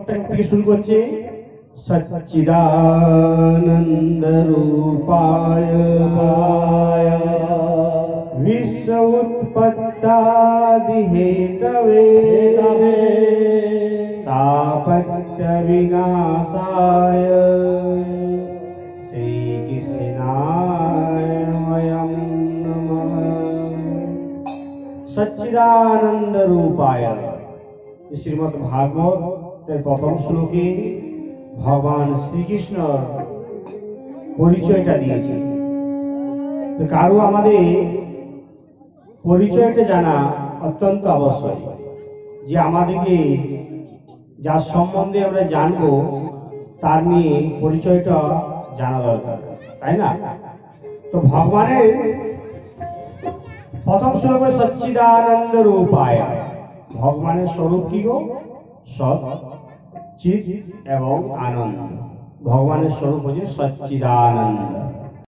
থেকে শুরু করছে সচ্চিদানন্দ রূপায় বিশ্ব উৎপত্তাদি হেতবে তাপত্য বিনাশায় শ্রীকৃষ্ণায় বয়ং নমঃ। সচ্চিদানন্দ রূপায় শ্রীমদ্ ভাগবত প্রথম শ্লোকে ভগবান শ্রীকৃষ্ণ পরিচয়টা দিয়েছে। তো কারো আমাদের পরিচয়টা জানা অত্যন্ত আবশ্যক, যে আমাদেরকে যার সম্বন্ধে আমরা জানবো তার নিয়ে পরিচয়টা জানা দরকার, তাই না? তো ভগবানের প্রথম শ্লোকে সচ্চিদানন্দ রূপায়, ভগবানের স্বরূপ কি গো? সৎ, চিৎ এবং আনন্দ। ভগবানের স্বরূপ হচ্ছে সচ্চিদানন্দ।